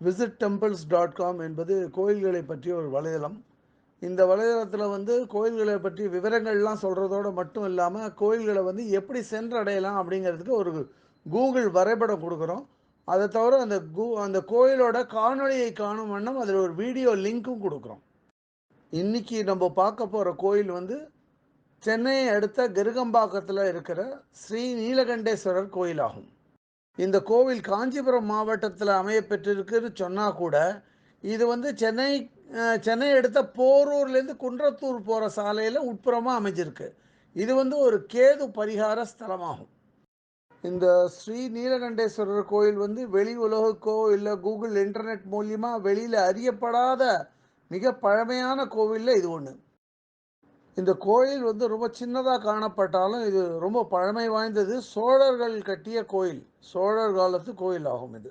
visittemples.com என்பது கோயில்களை பற்றிய ஒரு வலைதளம். இந்த வலைதளத்தில் வந்து கோயில்களை பற்றி விவரங்கள்லாம் சொல்கிறதோடு மட்டும் இல்லாமல் கோயில்களை வந்து எப்படி சென்றடையலாம் அப்படிங்கிறதுக்கு ஒரு கூகுள் வரைபடம் கொடுக்குறோம். அதை தவிர அந்த கோயிலோட காணொளியை காணும் வண்ணம் அதில் ஒரு வீடியோ லிங்க்கும் கொடுக்குறோம். இன்றைக்கி நம்ம பார்க்க போகிற கோயில் வந்து சென்னையை அடுத்த கருகம்பாக்கத்தில் இருக்கிற ஸ்ரீ நீலகண்டேஸ்வரர் கோயிலாகும். இந்த கோவில் காஞ்சிபுரம் மாவட்டத்தில் அமைய பெற்றிருக்குன்னு சொன்னால் கூட இது வந்து சென்னை எடுத்த போரூர்லேருந்து குன்றத்தூர் போகிற சாலையில் உட்புறமாக அமைஞ்சிருக்கு. இது வந்து ஒரு கேது பரிகார ஸ்தலமாகும். இந்த ஸ்ரீ நீலகண்டேஸ்வரர் கோயில் வந்து வெளி உலகுக்கோ இல்லை கூகுள் இன்டர்நெட் மூலியமாக வெளியில் அறியப்படாத மிக பழமையான கோவிலில் இது ஒன்று. இந்த கோயில் வந்து ரொம்ப சின்னதாக காணப்பட்டாலும் இது ரொம்ப பழமை வாய்ந்தது. சோழர்கள் கட்டிய கோயில், சோழர் காலத்து கோயில் ஆகும் இது.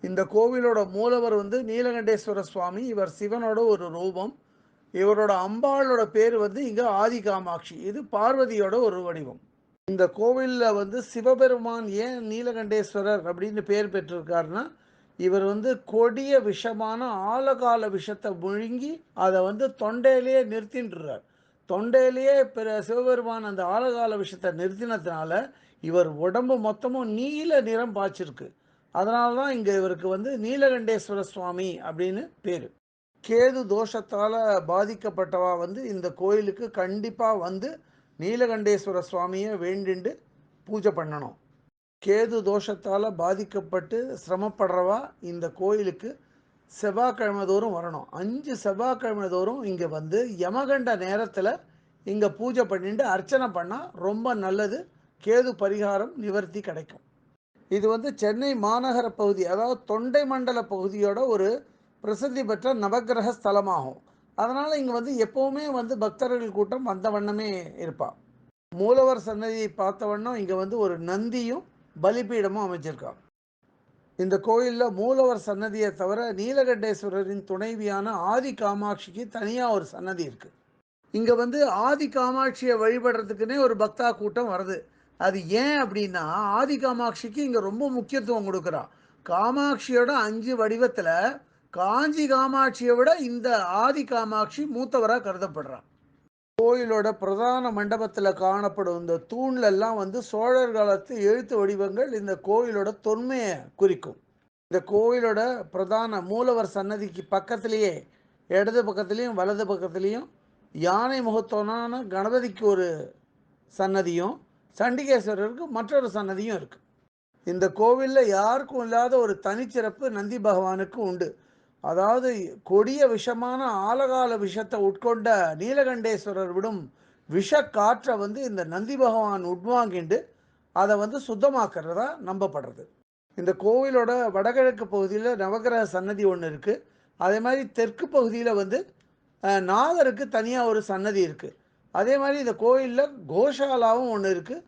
இந்த கோவிலோட மூலவர் வந்து நீலகண்டேஸ்வர சுவாமி. இவர் சிவனோட ஒரு ரூபம். இவரோட அம்பாளோட பேர் வந்து இங்கே ஆதி காமாட்சி. இது பார்வதியோட ஒரு வடிவம். இந்த கோவிலில் வந்து சிவபெருமான் ஏன் நீலகண்டேஸ்வரர் அப்படின்னு பேர் பெற்றிருக்காருன்னா, இவர் வந்து கொடிய விஷமான ஆழகால விஷத்தை முழுங்கி அதை வந்து தொண்டையிலேயே நிறுத்தின்றார். தொண்டையிலேயே சிவபெருமான் அந்த ஆழகால விஷத்தை நிறுத்தினதுனால இவர் உடம்பு மொத்தமும் நீல நிறம் பாய்ச்சிருக்கு. அதனால தான் இங்கே இவருக்கு வந்து நீலகண்டேஸ்வர சுவாமி அப்படின்னு பேர். கேது தோஷத்தால் பாதிக்கப்பட்டவா வந்து இந்த கோயிலுக்கு கண்டிப்பாக வந்து நீலகண்டேஸ்வர சுவாமியை வேண்டிண்டு பூஜை பண்ணணும். கேது தோஷத்தால் பாதிக்கப்பட்டு சிரமப்படுறவா இந்த கோயிலுக்கு செவ்வாய்க்கிழமை தோறும் வரணும். 5 செவ்வாய்க்கிழமை தோறும் இங்கே வந்து யமகண்ட நேரத்தில் இங்கே பூஜை பண்ணிட்டு அர்ச்சனை பண்ணால் ரொம்ப நல்லது. கேது பரிகாரம் நிவர்த்தி கிடைக்கும். இது வந்து சென்னை மாநகர பகுதி, அதாவது தொண்டை மண்டல பகுதியோட ஒரு பிரசித்தி பெற்ற நவக்கிரக ஸ்தலமாகும். அதனால் இங்கே வந்து எப்போவுமே வந்து பக்தர்கள் கூட்டம் வந்த வண்ணமே இருப்பாள். மூலவர் சன்னதியை பார்த்த வண்ணம் இங்கே வந்து ஒரு நந்தியும் பலிபீடமும் அமைச்சிருக்காங்க. இந்த கோயிலில் மூலவர் சன்னதியை தவிர நீலகண்டேஸ்வரரின் துணைவியான ஆதி காமாட்சிக்கு தனியாக ஒரு சன்னதி இருக்குது. இங்கே வந்து ஆதி காமாட்சியை வழிபடுறதுக்குன்னே ஒரு பக்தா கூட்டம் வருது. அது ஏன் அப்படின்னா, ஆதி காமாட்சிக்கு இங்கே ரொம்ப முக்கியத்துவம் கொடுக்குறா. காமாட்சியோட 5 வடிவத்தில் காஞ்சி காமாட்சியை விட இந்த ஆதி காமாட்சி மூத்தவராக கருதப்படுறான். கோயிலோட பிரதான மண்டபத்தில் காணப்படும் இந்த தூண்லெல்லாம் வந்து சோழர் காலத்து எழுத்து வடிவங்கள் இந்த கோயிலோட தொன்மையை குறிக்கும். இந்த கோயிலோட பிரதான மூலவர் சன்னதிக்கு பக்கத்திலேயே இடது பக்கத்துலேயும் வலது பக்கத்துலேயும் யானை முகத்தோனான கணபதிக்கு ஒரு சன்னதியும் சண்டிகேஸ்வரருக்கு மற்றொரு சன்னதியும் இருக்குது. இந்த கோவிலில் யாருக்கும் இல்லாத ஒரு தனிச்சிறப்பு நந்தி பகவானுக்கு உண்டு. அதாவது கொடிய விஷமான ஆலகால விஷத்தை உட்கொண்ட நீலகண்டேஸ்வரர் விடும் விஷ காற்றை வந்து இந்த நந்தி பகவான் உட்வாங்கிண்டு அதை வந்து சுத்தமாக்குறதா நம்பப்படுறது. இந்த கோவிலோட வடகிழக்கு பகுதியில் நவகிரக சன்னதி ஒன்று இருக்குது. அதே மாதிரி தெற்கு பகுதியில் வந்து நாகருக்கு தனியாக ஒரு சன்னதி இருக்குது. அதே மாதிரி இந்த கோயிலில் கோஷாலாவும் ஒன்று இருக்குது.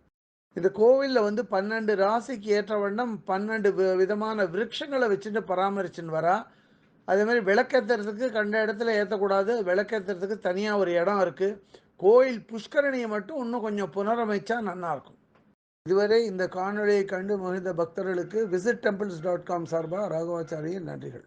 இந்த கோவிலில் வந்து 12 ராசிக்கு ஏற்ற வண்ணம் 12 விதமான விருட்சங்களை வச்சுட்டு பராமரிச்சுன்னு வரா. அதே மாதிரி விளக்கேற்றுறதுக்கு கண்ட இடத்துல ஏற்றக்கூடாது. விளக்கேற்றுறதுக்கு தனியாக ஒரு இடம் இருக்குது. கோயில் புஷ்கரணியை மட்டும் இன்னும் கொஞ்சம் புனரமைச்சா நல்லாயிருக்கும். இதுவரை இந்த காணொளியை கண்டு மகிழ்ந்த பக்தர்களுக்கு visittemples.com சார்பாக ராகவாச்சாரியின் நன்றிகள்.